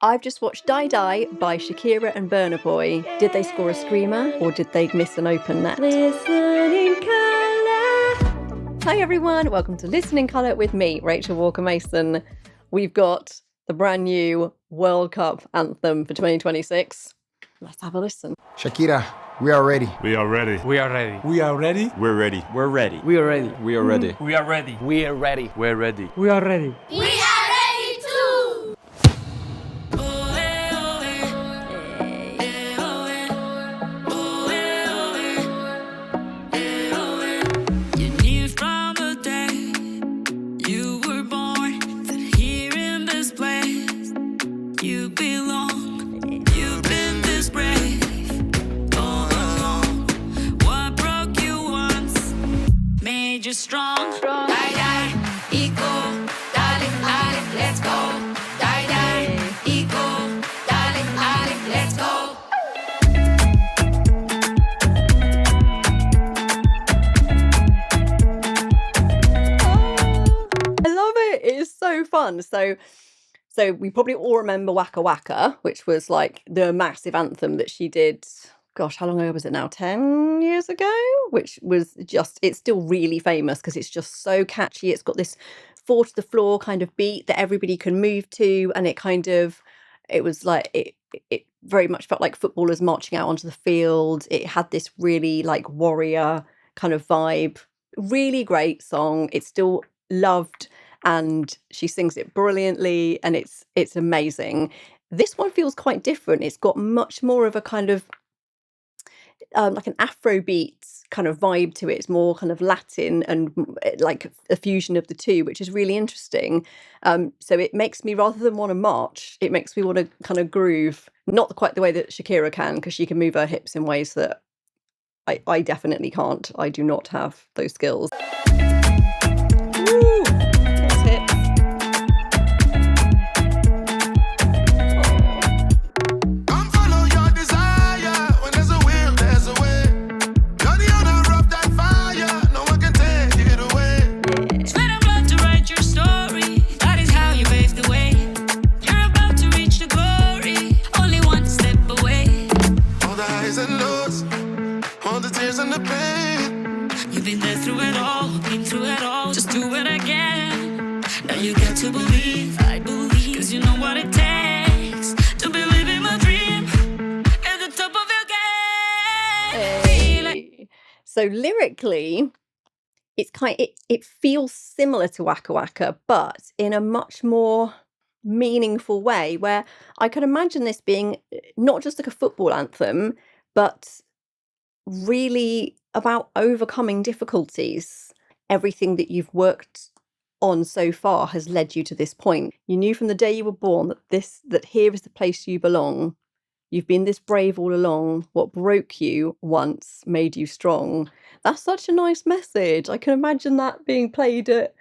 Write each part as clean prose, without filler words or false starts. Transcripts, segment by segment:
I've just watched Dai Dai by Shakira and Burna Boy. Did they score a screamer or did they miss an open net? Listen in colour. Hi everyone, welcome to Listen in Colour with me, Rachel Walker-Mason. We've got the brand new World Cup Anthem for 2026. Let's have a listen. Shakira, we are ready. We are ready. We are ready. We are ready. We're ready. We're ready. We are ready. We are ready. We are ready. We are ready. We're ready. We are ready. We are ready too! You knew from the day you were born that here in this place you belong. You've been this brave all along. What broke you once made you strong. Dai Dai, equal, darling, darling, let's go. Dai Dai, equal, darling, darling, let's go. I love it. It is so fun. So we probably all remember Waka Waka, which was like the massive anthem that she did. Gosh, how long ago was it now? 10 years ago? Which was just, it's still really famous because it's just so catchy. It's got this four to the floor kind of beat that everybody can move to. And it was like, it very much felt like footballers marching out onto the field. It had this really like warrior kind of vibe. Really great song. It's still loved and she sings it brilliantly and it's amazing. This one feels quite different. It's got much more of a kind of like an Afrobeat kind of vibe to it. It's more kind of Latin and like a fusion of the two, which is really interesting. So it makes me, rather than want to march, it makes me want to kind of groove. Not quite the way that Shakira can, because she can move her hips in ways that I definitely can't. I do not have those skills. Woo! Those hips. Come follow your desire. When there's a will, there's a way. You're the owner of that fire. No one can take it away. Sweat and blood to write your story. That is how you pave the way. You're about to reach the glory. Only one step away. All the highs and lows, all the tears and the pain. You've been there through it all, been through it all. Just do it again. Now you get to believe, I believe. Cause you know what it takes to believe in my dream. At the top of your game. Feel it. Hey. So lyrically, it feels similar to Waka Waka, but in a much more meaningful way, where I could imagine this being not just like a football anthem, but really about overcoming difficulties. Everything that you've worked on so far has led you to this point. You knew from the day you were born that here is the place you belong. You've been this brave all along. What broke you once made you strong. That's such a nice message. I can imagine that being played at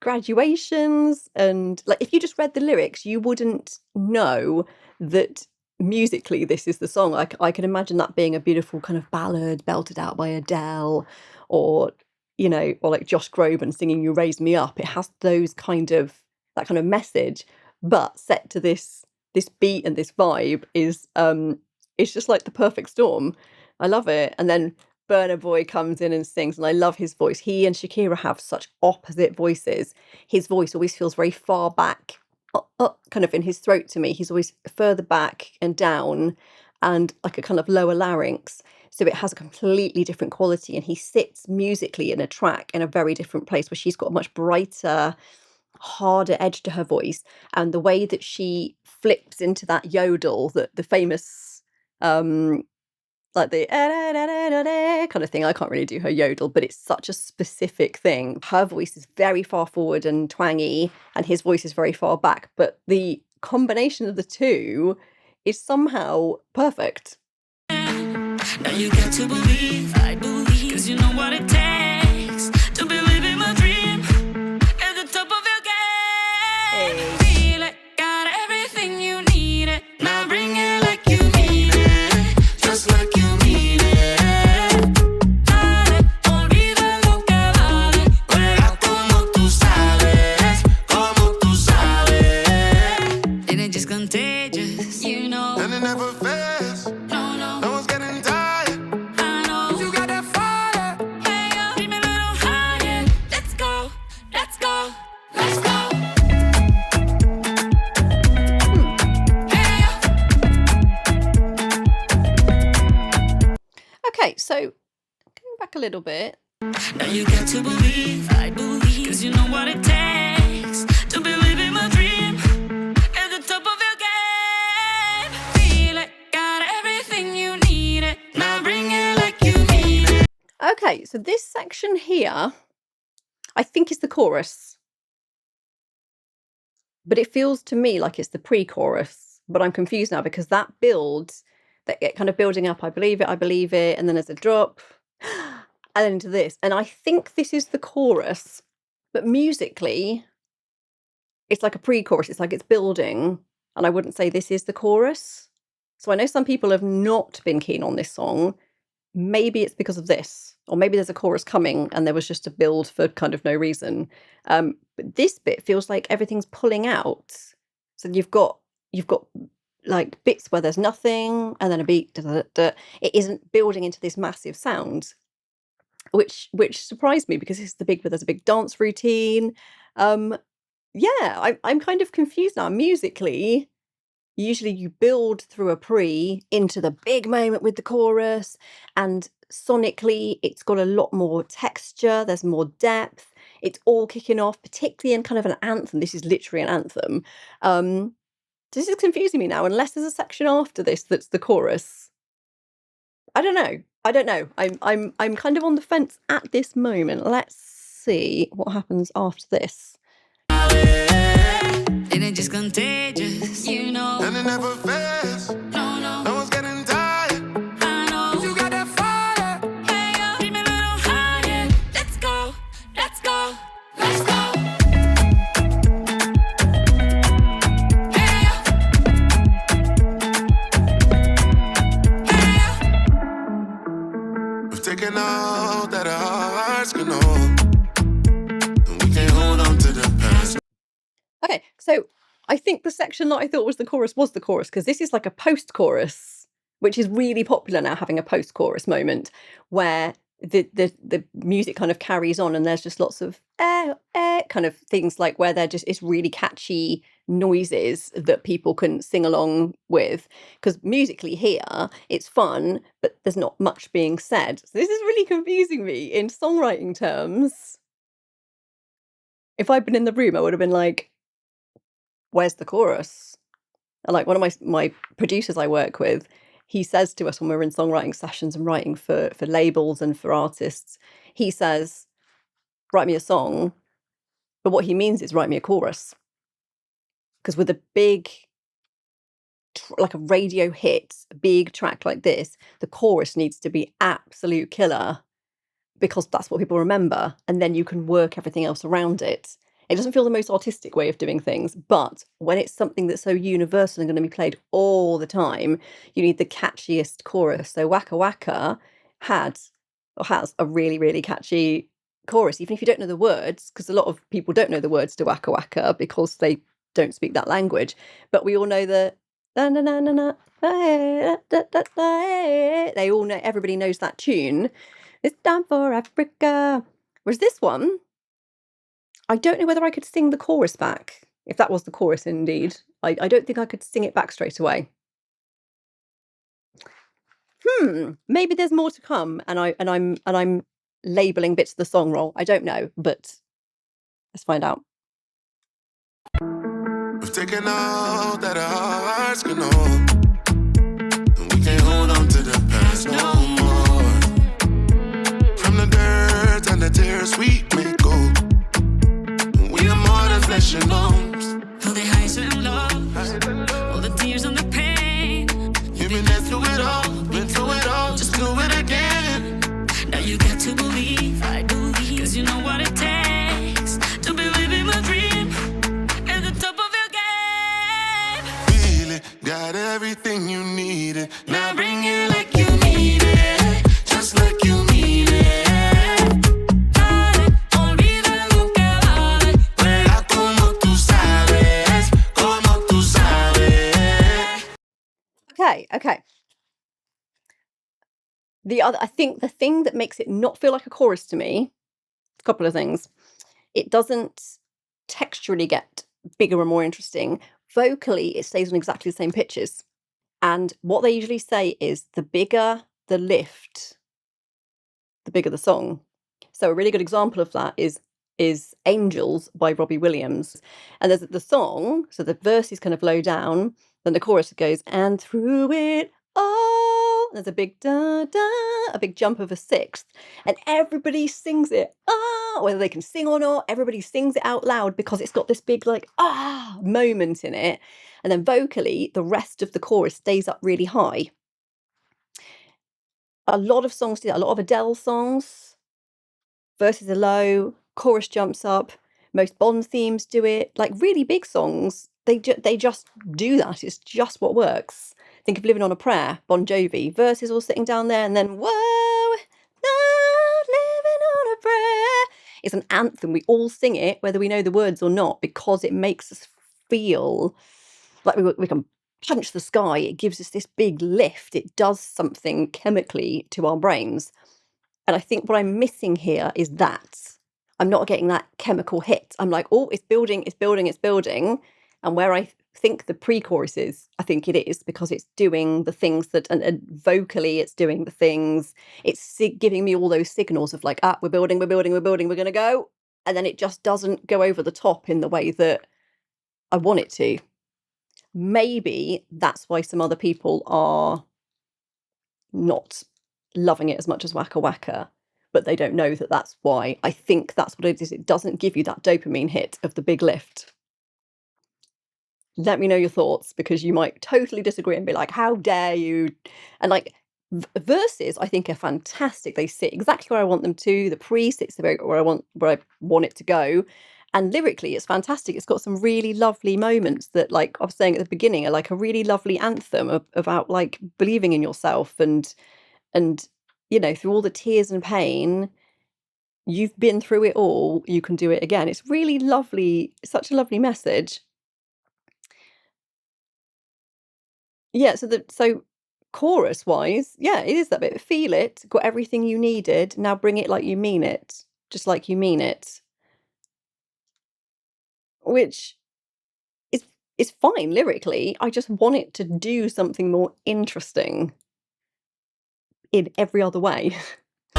graduations, and like if you just read the lyrics, you wouldn't know that musically this is the song. I can imagine that being a beautiful kind of ballad belted out by Adele, or or like Josh Groban singing "You Raise Me Up." It has that kind of message, but set to this beat and this vibe is it's just like the perfect storm. I love it. And then Burna Boy comes in and sings, and I love his voice. He and Shakira have such opposite voices. His voice always feels very far back, kind of in his throat to me. He's always further back and down and like a kind of lower larynx. So it has a completely different quality, and he sits musically in a track in a very different place, where she's got a much brighter, harder edge to her voice. And the way that she flips into that yodel, the famous like the kind of thing. I can't really do her yodel, but it's such a specific thing. Her voice is very far forward and twangy, and his voice is very far back. But the combination of the two is somehow perfect. Now you get to believe, I believe. Cause you know what it takes to believe in my dream. At the top of your game. Feel it, got everything you need it. Now bring it like you mean it. Just like you mean it. Dale, olvida lo que vale. Juega como tú sabes. Como tú sabes. just contagious, you know. And it never fails. No, No one's getting tired. I know. You got that fire. Hey, yo, keep me a little higher. Let's go, let's go, let's go. Hey, yo. Okay, so going back a little bit. Now you got to believe, I believe, 'cause you know what it takes to believe in my dream. At the top of your game, feel it, got everything you need it. Now bring it like you need it. Okay, so this section here, I think is the chorus. But it feels to me like it's the pre-chorus. But I'm confused now because that builds, that get kind of building up, I believe it, and then there's a drop, and then into this. And I think this is the chorus, but musically, it's like a pre-chorus. It's like it's building, and I wouldn't say this is the chorus. So I know some people have not been keen on this song. Maybe it's because of this, or maybe there's a chorus coming and there was just a build for kind of no reason. But this bit feels like everything's pulling out. So you've got like bits where there's nothing and then a beat. Da, da, da. It isn't building into this massive sound, which surprised me because it's the big, but there's a big dance routine. Yeah, I'm kind of confused now. Musically, usually you build through a pre into the big moment with the chorus, and sonically it's got a lot more texture, there's more depth, it's all kicking off, particularly in kind of an anthem. This is literally an anthem. This is confusing me now, unless there's a section after this that's the chorus. I don't know. I'm kind of on the fence at this moment. Let's see what happens after this. And it's just contagious, you know. And it never fails. No, No one's getting tired. I know. You got that fire. Hey, yo, keep me a little higher. Let's go, let's go, let's go. Hey, yo. Hey, yo. We've taken all that our hearts can hold. And we can't hold on to the past. Okay, so I think the section that I thought was the chorus because this is like a post-chorus, which is really popular now, having a post-chorus moment where the music kind of carries on and there's just lots of kind of things, like where they're just, it's really catchy noises that people can sing along with, because musically here it's fun but there's not much being said. So this is really confusing me in songwriting terms. If I'd been in the room I would have been like, where's the chorus? And like one of my producers I work with, he says to us when we're in songwriting sessions and writing for labels and for artists, he says, write me a song, but what he means is write me a chorus. Because with a big, like a radio hit, a big track like this, the chorus needs to be absolute killer because that's what people remember, and then you can work everything else around it. It doesn't feel the most artistic way of doing things, but when it's something that's so universal and going to be played all the time, you need the catchiest chorus. So Waka Waka has a really, really catchy chorus, even if you don't know the words, because a lot of people don't know the words to Waka Waka because they don't speak that language. But we all know the na na na na na. They all know, everybody knows that tune. It's time for Africa. Whereas this one, I don't know whether I could sing the chorus back, if that was the chorus indeed. I don't think I could sing it back straight away. Maybe there's more to come, and I'm labeling bits of the song wrong. I don't know, but let's find out. We've taken all that our hearts can hold. And we can't hold on to the past no more. From the dirt and the tears we may go. We are more than flesh and bones. All the highs and lows, all the tears and the pain. You've been there through it all, been through it all, just do it again. Now you got to believe, I believe, 'cause you know what it takes to believe in my dream. At the top of your game, Feel it, got everything you needed. Now bring it like you need it, just like you need it. dale, olvida lo que vale. Juega como tú sabes, como tú sabes. Okay. I think the thing that makes it not feel like a chorus to me, a couple of things. It doesn't texturally get bigger and more interesting. Vocally, it stays on exactly the same pitches. And what they usually say is the bigger the lift, the bigger the song. So a really good example of that is Angels by Robbie Williams. And there's the song, so the verse is kind of low down, then the chorus goes, and through it all, there's a big da da, a big jump of a sixth, and everybody sings it, whether they can sing or not, everybody sings it out loud because it's got this big like moment in it. And then vocally, the rest of the chorus stays up really high. A lot of songs do that, a lot of Adele songs, verses are low, chorus jumps up. Most Bond themes do it. Like really big songs, they just do that. It's just what works. Think of Living on a Prayer, Bon Jovi. Verses all sitting down there, and then whoa, not living on a prayer. It's an anthem. We all sing it, whether we know the words or not, because it makes us feel like we can punch the sky. It gives us this big lift. It does something chemically to our brains. And I think what I'm missing here is that I'm not getting that chemical hit. I'm like, oh, it's building. And where I think the pre-chorus is, I think it is because it's doing the things that, and vocally it's doing the things. It's giving me all those signals of like, we're building, we're going to go. And then it just doesn't go over the top in the way that I want it to. Maybe that's why some other people are not loving it as much as Waka Waka, but they don't know that that's why. I think that's what it is. It doesn't give you that dopamine hit of the big lift. Let me know your thoughts, because you might totally disagree and be like, how dare you? And like verses, I think are fantastic. They sit exactly where I want them to. The pre sits where I want it to go. And lyrically, it's fantastic. It's got some really lovely moments that, like I was saying at the beginning, are like a really lovely anthem about like believing in yourself and you know, through all the tears and pain, you've been through it all, you can do it again. It's really lovely, such a lovely message. Yeah, so chorus wise, yeah, it is that bit. Feel it, got everything you needed. Now bring it like you mean it, just like you mean it. Which is fine lyrically. I just want it to do something more interesting in every other way.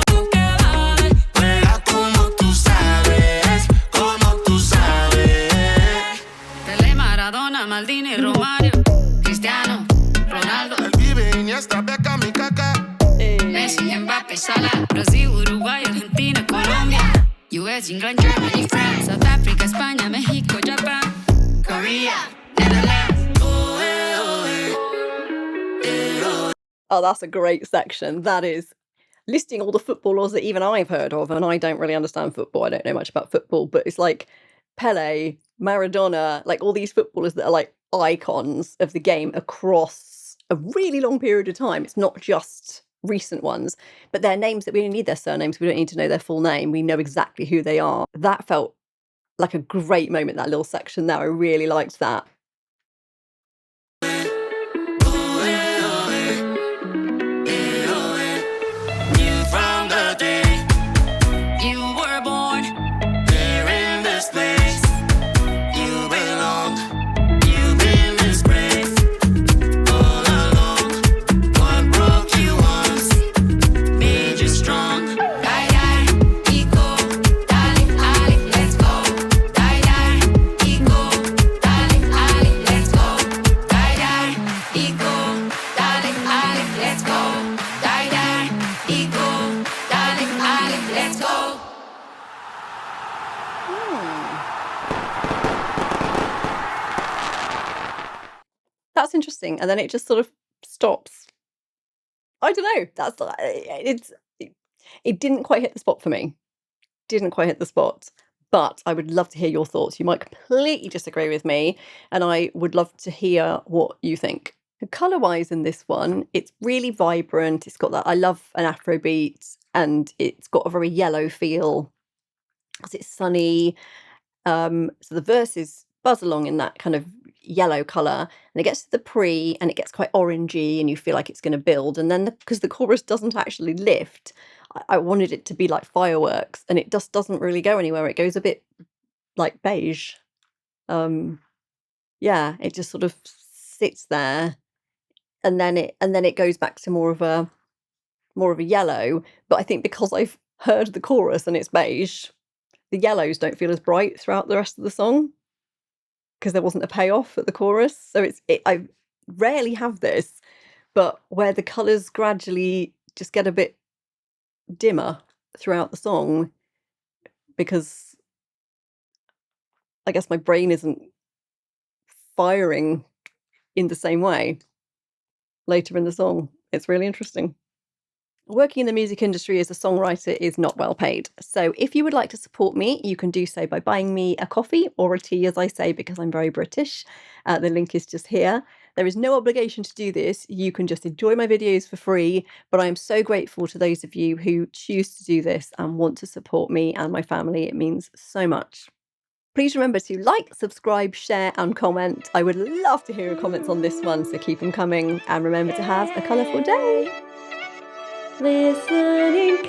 Juega como tú sabes, como tú sabes. Pelé, Maradona, Maldini, Romario, Cristiano, Ronaldo, El vive Iniesta, Beckham y Kaká. Messi, Mbappé, Salah, Brasil, Uruguay, Argentina, Colombia, US, England, Germany, France, South Africa, España, Mexico, Japan, Korea, Netherlands. Oh, that's a great section. That is listing all the footballers that even I've heard of, and I don't really understand football. I don't know much about football, but it's like Pele, Maradona, like all these footballers that are like icons of the game across a really long period of time. It's not just recent ones, but their names that we don't need their surnames. We don't need to know their full name. We know exactly who they are. That felt like a great moment, that little section there. I really liked that. From the day You were born, there in this place, you belong. You've been disgraced all along. What broke you once made you strong. Dai Dai, Iko, darling, Ali, let's go. Dai Dai, Iko, darling, Ali, let's go. Dai Dai, Iko, darling, Ali, let's go. Dai Dai, Iko, darling, Ali, let's go. That's interesting. And then it just sort of stops. I don't know. That's it didn't quite hit the spot for me. Didn't quite hit the spot. But I would love to hear your thoughts. You might completely disagree with me, and I would love to hear what you think. Color-wise in this one, it's really vibrant. It's got that, I love an Afrobeat, and it's got a very yellow feel because it's sunny. So the verses buzz along in that kind of yellow colour, and it gets to the pre and it gets quite orangey and you feel like it's going to build, and then because the chorus doesn't actually lift, I wanted it to be like fireworks, and it just doesn't really go anywhere. It goes a bit like beige. Yeah, it just sort of sits there, and then it goes back to more of a yellow. But I think because I've heard the chorus and it's beige, the yellows don't feel as bright throughout the rest of the song because there wasn't a payoff at the chorus. So I rarely have this, but where the colours gradually just get a bit dimmer throughout the song because I guess my brain isn't firing in the same way later in the song. It's really interesting. Working in the music industry as a songwriter is not well paid. So if you would like to support me, you can do so by buying me a coffee or a tea, as I say, because I'm very British. The link is just here. There is no obligation to do this. You can just enjoy my videos for free, but I am so grateful to those of you who choose to do this and want to support me and my family. It means so much. Please remember to like, subscribe, share and comment. I would love to hear your comments on this one, so keep them coming, and remember to have a colourful day. Listen in